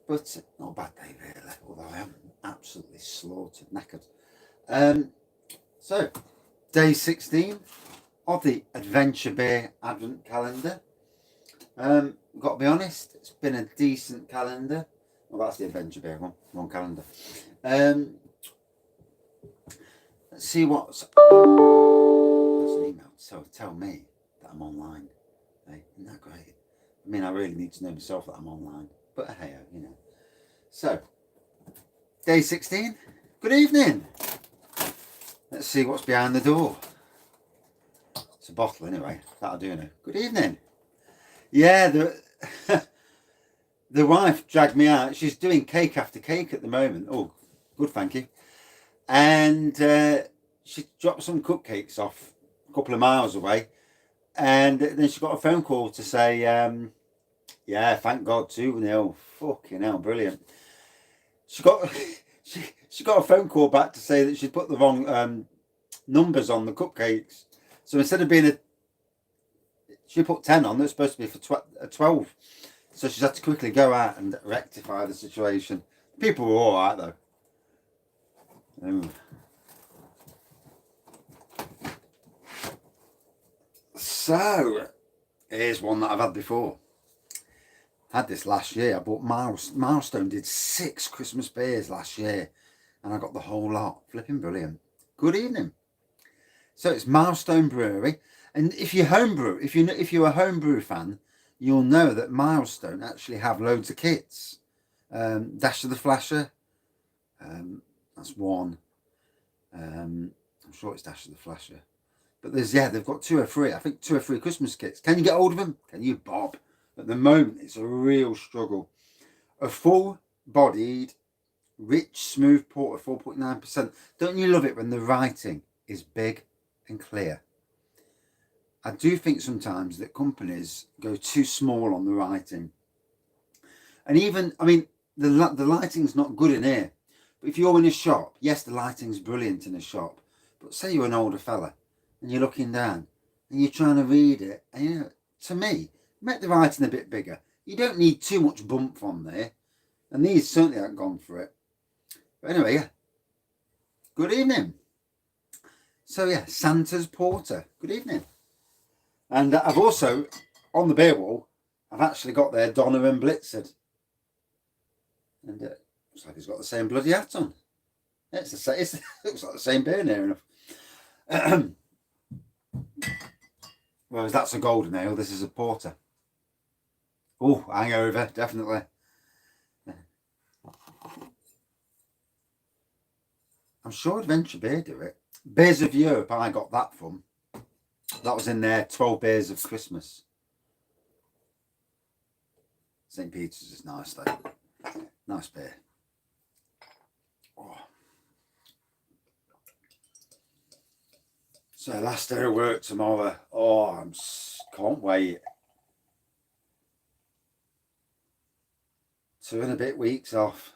But not a bad day really, although I am absolutely slaughtered, knackered. So, day 16 of the Adventure Beer Advent Calendar. Got to be honest, it's been a decent calendar. Well, that's the Adventure Beer one calendar. Let's see what's... That's an email, so tell me that I'm online. Hey, isn't that great? I mean, I really need to know myself that I'm online. But hey, you know. So, day 16. Good evening. Let's see what's behind the door. It's a bottle anyway. That'll do now. Good evening. Yeah, the wife dragged me out. She's doing cake after cake at the moment. Oh, good, thank you. And she dropped some cupcakes off a couple of miles away. And then she got a phone call to say, yeah, thank God 2-0. Fucking hell, brilliant. She got she got a phone call back to say that she'd put the wrong numbers on the cupcakes. So instead of being she put 10 on, they're supposed to be for 12. So she's had to quickly go out and rectify the situation. People were all right though. So, here's one that I've had before. Had this last year. I bought Milestone, did 6 Christmas beers last year. And I got the whole lot. Flipping brilliant. Good evening. So it's Milestone Brewery. And if you're homebrew, if you're a homebrew fan, you'll know that Milestone actually have loads of kits. Dash of the Flasher. That's one. I'm sure it's Dash of the Flasher. But they've got 2 or 3. I think 2 or 3 Christmas kits. Can you get hold of them? Can you, Bob? At the moment, it's a real struggle. A full-bodied, rich, smooth porter, 4.9%. Don't you love it when the writing is big and clear? I do think sometimes that companies go too small on the writing. And even, I mean, the lighting's not good in here. But if you're in a shop, yes, the lighting's brilliant in a shop. But say you're an older fella and you're looking down and you're trying to read it. And, you know, to me, make the writing a bit bigger. You don't need too much bump on there. And these certainly haven't gone for it. But anyway, yeah. Good evening. So, yeah, Santa's Porter. Good evening. And I've also, on the beer wall, I've actually got there Donna and Blitzard. And looks like he's got the same bloody hat on. It looks like the same beer near enough. Whereas that's a golden ale, this is a porter. Oh, hangover, definitely. I'm sure Adventure Beer do it. Beers of Europe, I got that from. That was in there, 12 Beers of Christmas. St. Peter's is nice though. Nice beer. Oh. So last day of work tomorrow. Oh, I can't wait. 2 and a bit weeks off.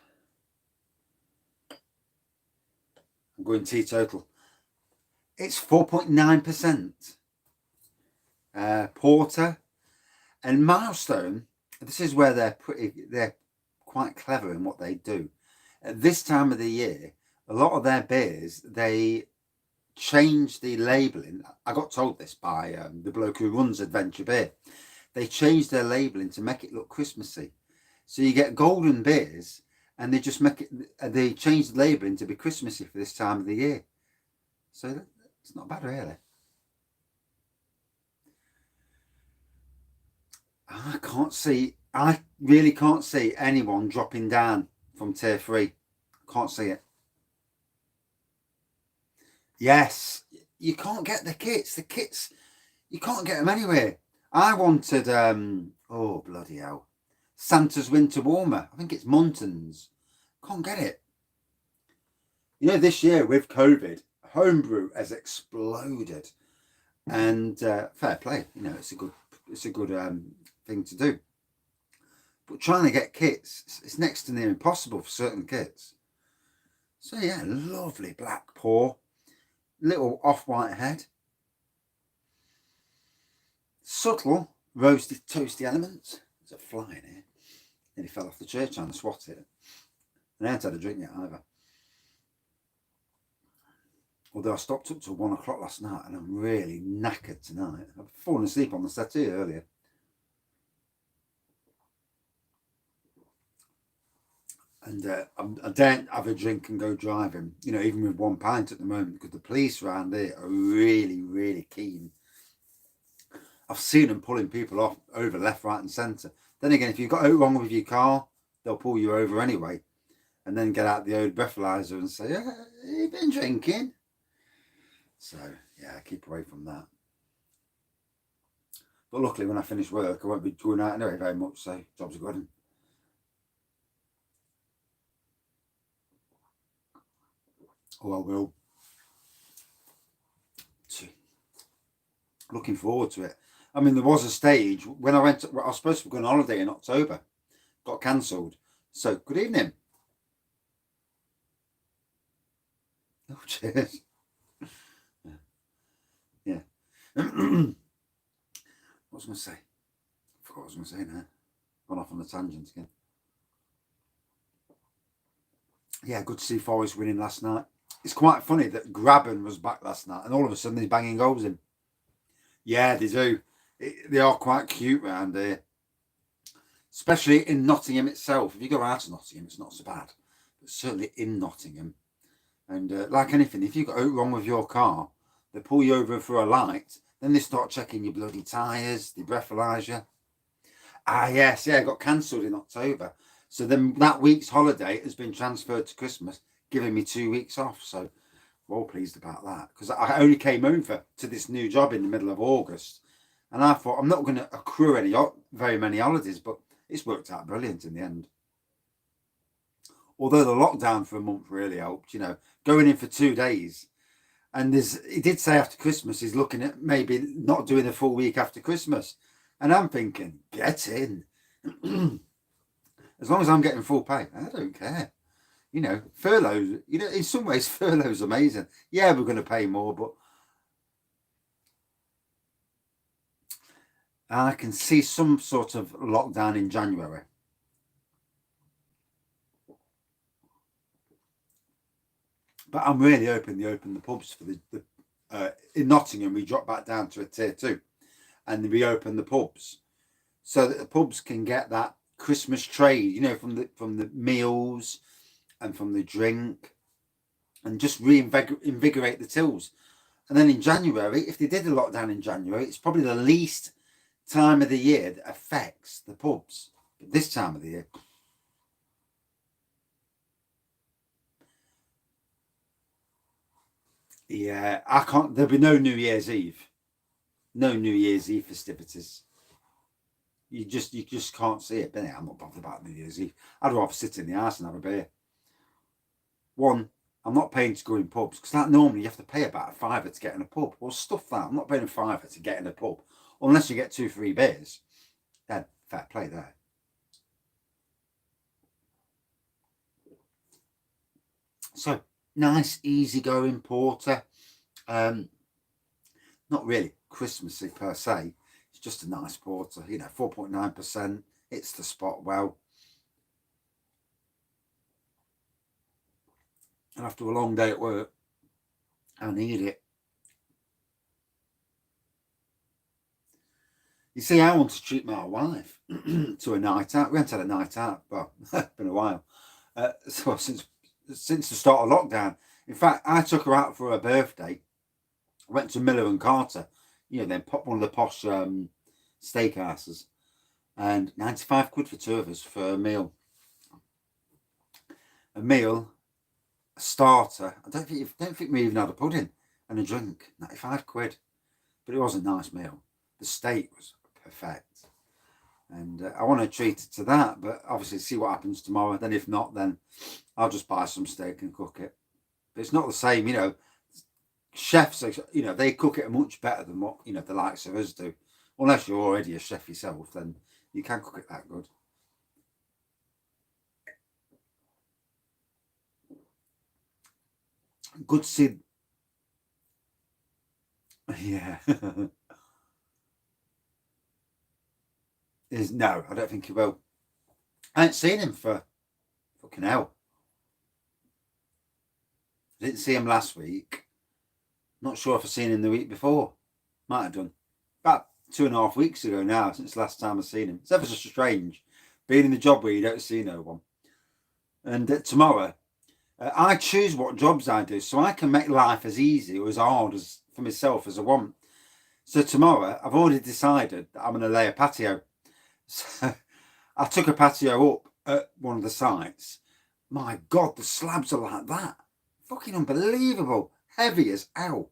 I'm going teetotal. It's 4.9%. Porter and Milestone. This is where they're quite clever in what they do. At this time of the year, a lot of their beers, they change the labelling. I got told this by the bloke who runs Adventure Beer. They change their labelling to make it look Christmassy. So you get golden beers and they just they change the labelling to be Christmassy for this time of the year. So it's not bad really. I really can't see anyone dropping down from tier 3. Can't see it. Yes, you can't get the kits. The kits, you can't get them anywhere. I wanted, oh bloody hell, Santa's Winter Warmer. I think it's Muntons. Can't get it. You know, this year with COVID, homebrew has exploded, and fair play. You know, it's a good thing to do. But trying to get kits, it's next to near impossible for certain kits. So yeah, lovely black pour, little off-white head, subtle roasted toasty elements. There's a fly in here. And he fell off the chair trying to swat it. And I hadn't had a drink yet either. Although I stopped up till 1 o'clock last night and I'm really knackered tonight. I've fallen asleep on the settee earlier. And I daren't have a drink and go driving, you know, even with 1 pint at the moment, because the police around here are really, really keen. I've seen them pulling people off over left, right and centre. Then again, if you've got it wrong with your car, they'll pull you over anyway. And then get out the old breathalyzer and say, you've been drinking. So, yeah, keep away from that. But luckily, when I finish work, I won't be going out anyway very much, so job's good. Oh, I will. Looking forward to it. I mean, there was a stage when I was supposed to go on holiday in October, got cancelled. So, good evening. Oh, cheers. Yeah. What was I going to say? I forgot what I was going to say now. Gone off on a tangent again. Yeah, good to see Forest winning last night. It's quite funny that Graben was back last night and all of a sudden he's banging goals in. Yeah, they do. They are quite cute round here. Especially in Nottingham itself. If you go out of Nottingham, it's not so bad. But certainly in Nottingham. And like anything, if you've got out wrong with your car, they pull you over for a light. Then they start checking your bloody tyres, the breathalyzer. Ah, yes, yeah, it got cancelled in October. So then that week's holiday has been transferred to Christmas, giving me 2 weeks off. So well pleased about that. Because I only came over to this new job in the middle of August. And I thought I'm not going to accrue very many holidays, but it's worked out brilliant in the end. Although the lockdown for a month really helped, you know, going in for 2 days. And he did say after Christmas he's looking at maybe not doing a full week after Christmas. And I'm thinking, get in. As long as I'm getting full pay, I don't care. You know, furloughs, you know, in some ways furlough's amazing. Yeah, we're going to pay more, but I can see some sort of lockdown in January. But I'm really hoping they open the pubs for in Nottingham. We drop back down to a tier 2 and we open the pubs so that the pubs can get that Christmas trade, you know, from the meals and from the drink, and just reinvigorate the tills. And then in January, if they did a lockdown in January, it's probably the least time of the year that affects the pubs. But this time of the year, yeah, I can't. There'll be no New Year's Eve, no New Year's Eve festivities. You just can't see it. I'm not bothered about New Year's Eve. I'd rather sit in the house and have a beer. One, I'm not paying to go in pubs because like normally you have to pay about £5 to get in a pub. Well, stuff that. I'm not paying £5 to get in a pub unless you get 2 free beers. Then fair play there. So nice, easygoing porter. Not really Christmassy per se. It's just a nice porter. You know, 4.9%. It's the spot well. And after a long day at work, I need it. You see, I want to treat my wife to a night out. We haven't had a night out, well, it's been a while. So since the start of lockdown. In fact, I took her out for her birthday. I went to Miller and Carter, you know, then one of the posh steakhouses, and 95 quid for 2 of us for a meal. A starter. I don't think we even had a pudding and a drink. 95 quid, but it was a nice meal. The steak was perfect, and I want to treat it to that. But obviously, see what happens tomorrow. Then if not, then I'll just buy some steak and cook it. But it's not the same, you know. Chefs, you know, they cook it much better than what, you know, the likes of us do. Unless you're already a chef yourself, then you can cook it that good. Good to see. Yeah. No, I don't think he will. I ain't seen him for fucking hell. I didn't see him last week. Not sure if I seen him the week before. Might have done. About 2.5 weeks ago now, since last time I seen him. It's ever so strange being in the job where you don't see no one. And tomorrow, I choose what jobs I do, so I can make life as easy or as hard as for myself as I want. So tomorrow, I've already decided that I'm going to lay a patio. So I took a patio up at one of the sites. My God, the slabs are like that. Fucking unbelievable. Heavy as hell.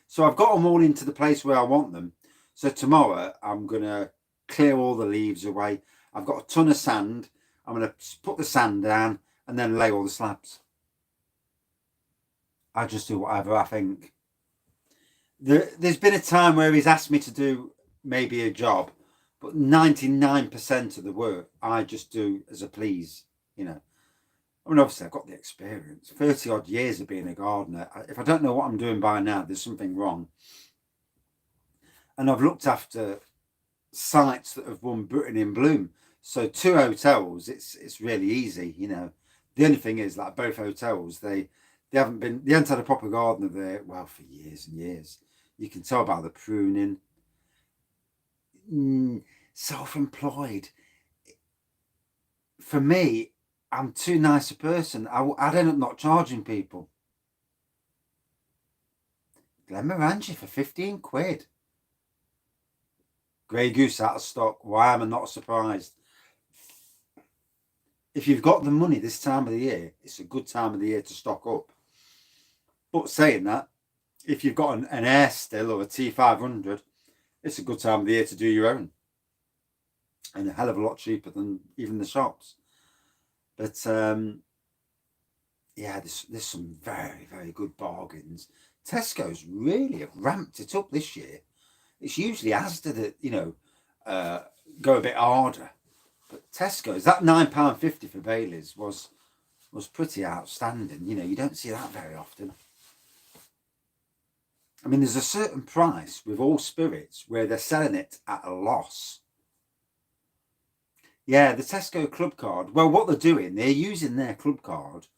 So I've got them all into the place where I want them. So tomorrow, I'm going to clear all the leaves away. I've got a ton of sand. I'm going to put the sand down and then lay all the slabs. I just do whatever I think. There's been a time where he's asked me to do maybe a job, but 99% of the work I just do as I please, you know. I mean, obviously, I've got the experience, 30 odd years of being a gardener. If I don't know what I'm doing by now, there's something wrong. And I've looked after sites that have won Britain in Bloom. So 2 hotels, it's really easy, you know. The only thing is, like both hotels, they haven't had a proper gardener there, well, for years and years. You can tell by the pruning. Self-employed. For me, I'm too nice a person. I'd end up not charging people. Glenmorangie for 15 quid. Grey Goose out of stock. Why am I not surprised? If you've got the money this time of the year, it's a good time of the year to stock up. But saying that, if you've got an Air Still or a T500, it's a good time of the year to do your own. And a hell of a lot cheaper than even the shops. But yeah, there's some very, very good bargains. Tesco's really have ramped it up this year. It's usually Asda that, you know, go a bit harder. But Tesco's, that £9.50 for Bailey's was pretty outstanding. You know, you don't see that very often. I mean, there's a certain price with all spirits where they're selling it at a loss. Yeah, the Tesco club card. Well, what they're doing, they're using their club card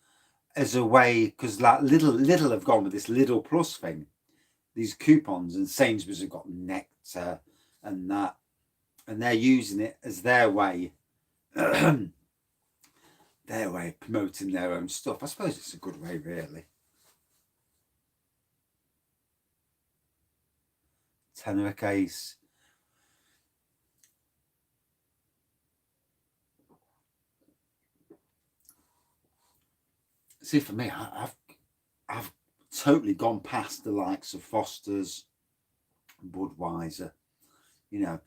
as a way, because like Lidl have gone with this Lidl Plus thing, these coupons, and Sainsbury's have got Nectar and that, and they're using it as their way, their way of promoting their own stuff. I suppose it's a good way, really. Tenner a case. See, for me, I've totally gone past the likes of Foster's, Budweiser. You know,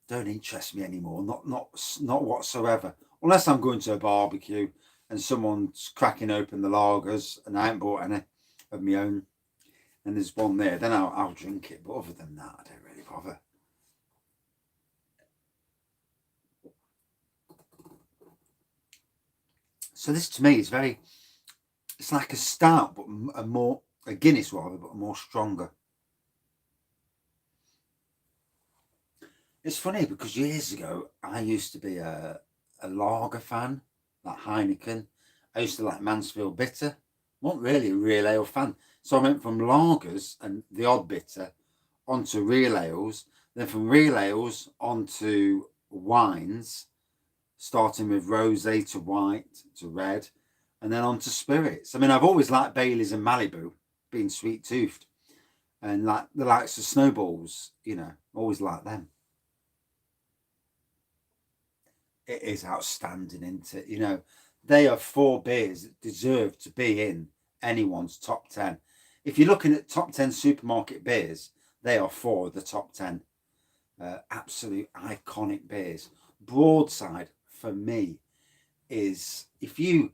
don't interest me anymore. Not whatsoever. Unless I'm going to a barbecue and someone's cracking open the lagers and I ain't bought any of my own, and there's one there, then I'll drink it. But other than that, I don't really bother. So this to me is very, it's like a stout, but a Guinness rather, but more stronger. It's funny because years ago I used to be a lager fan, like Heineken. I used to like Mansfield Bitter. Wasn't really a real ale fan. So I went from lagers and the odd bitter onto real ales, then from real ales onto wines, starting with rosé to white to red, and then onto spirits. I mean, I've always liked Baileys and Malibu, being sweet toothed, and like the likes of Snowballs, you know, always like them. It is outstanding, isn't it? You know, they are 4 beers that deserve to be in anyone's top 10. If you're looking at top 10 supermarket beers, they are 4 of the top 10. Absolute iconic beers. Broadside, for me, is if you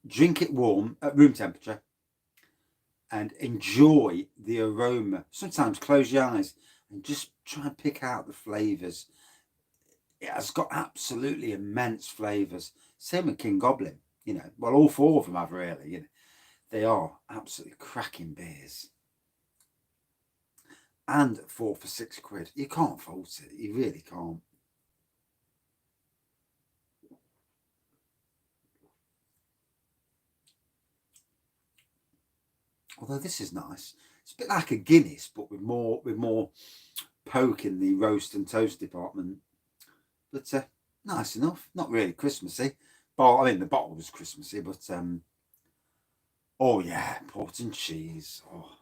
drink it warm at room temperature and enjoy the aroma, sometimes close your eyes and just try and pick out the flavours. It has got absolutely immense flavours. Same with King Goblin, you know. Well, all 4 of them have really, you know. They are absolutely cracking beers. And 4 for £6. You can't fault it. You really can't. Although this is nice. It's a bit like a Guinness, but with more poke in the roast and toast department. But nice enough. Not really Christmassy. But I mean, the bottle was Christmassy, but oh yeah, port and cheese. Oh,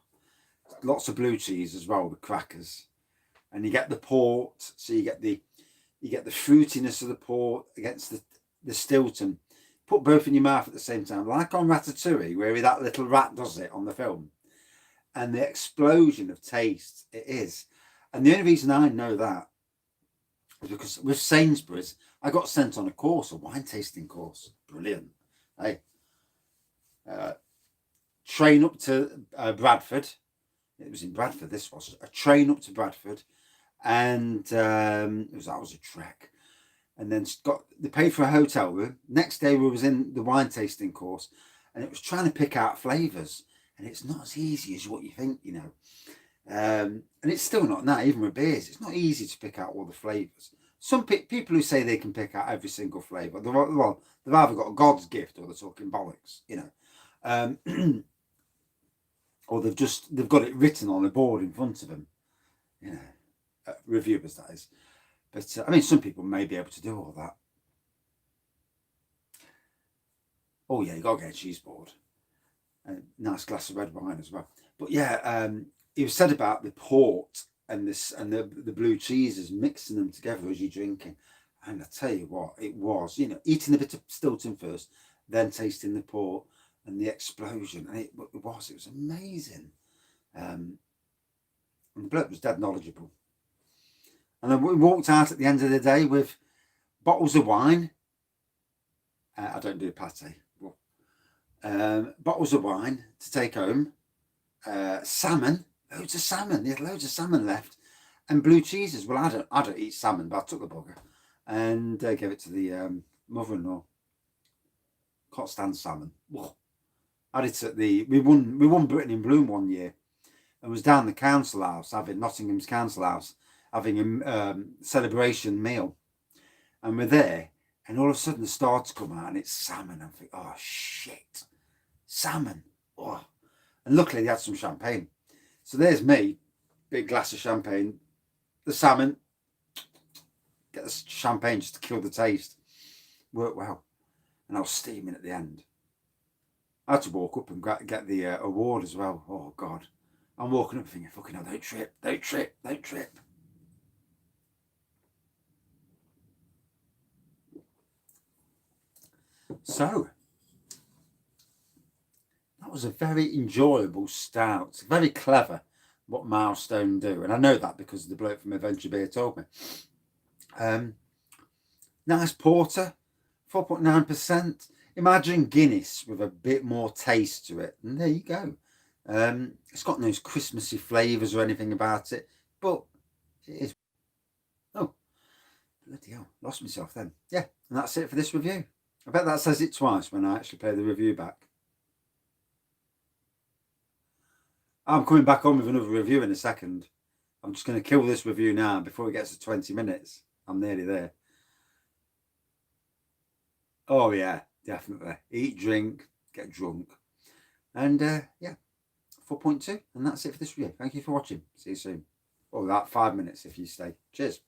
lots of blue cheese as well with crackers, and you get the port, so you get the fruitiness of the port against the Stilton. Put both in your mouth at the same time, like on Ratatouille, where that little rat does it on the film, and the explosion of taste it is. And the only reason I know that is because with Sainsbury's, I got sent on a course, a wine tasting course. Brilliant. Hey, train up to Bradford. It was in Bradford. This was a train up to Bradford, and that was a trek. And then they paid for a hotel room. Next day we was in the wine tasting course, and it was trying to pick out flavours, and it's not as easy as what you think, you know. And it's still not now, even with beers. It's not easy to pick out all the flavours. Some people who say they can pick out every single flavour, well, they've either got God's gift or they're talking bollocks, you know. Or they've got it written on a board in front of them, you know, reviewers that is. But I mean, some people may be able to do all that. Oh yeah, you got to get a cheese board, and a nice glass of red wine as well. But yeah, it was said about the port and the blue cheeses, mixing them together as you're drinking. And I tell you what, it was, you know, eating a bit of Stilton first, then tasting the port and the explosion. And it was amazing. And the bloke was dead knowledgeable. And then we walked out at the end of the day with bottles of wine. I don't do pate. Bottles of wine to take home. Salmon, loads of salmon. They had loads of salmon left, and blue cheeses. Well, I don't eat salmon, but I took the bugger and gave it to the mother-in-law. Can't stand salmon. Whoa. I did at we won Britain in Bloom one year, and was down the council house Nottingham's council house having a celebration meal, and we're there, and all of a sudden the stars come out and it's salmon. I think, oh shit, salmon. Oh. And luckily they had some champagne. So there's me, big glass of champagne, the salmon, get the champagne just to kill the taste. Worked well. And I was steaming at the end. I had to walk up and get the award as well. Oh God. I'm walking up thinking, fucking hell, don't trip, don't trip, don't trip. So, that was a very enjoyable stout. Very clever what Milestone do. And I know that because the bloke from Adventure Beer told me. Nice porter, 4.9%. Imagine Guinness with a bit more taste to it. And there you go. It's got no Christmassy flavours or anything about it. But it is. Oh, bloody hell. Lost myself then. Yeah, and that's it for this review. I bet that says it twice when I actually play the review back. I'm coming back on with another review in a second. I'm just going to kill this review now before it gets to 20 minutes. I'm nearly there. Oh, yeah, definitely. Eat, drink, get drunk. And, yeah, 4.2. And that's it for this review. Thank you for watching. See you soon. Or about 5 minutes if you stay. Cheers.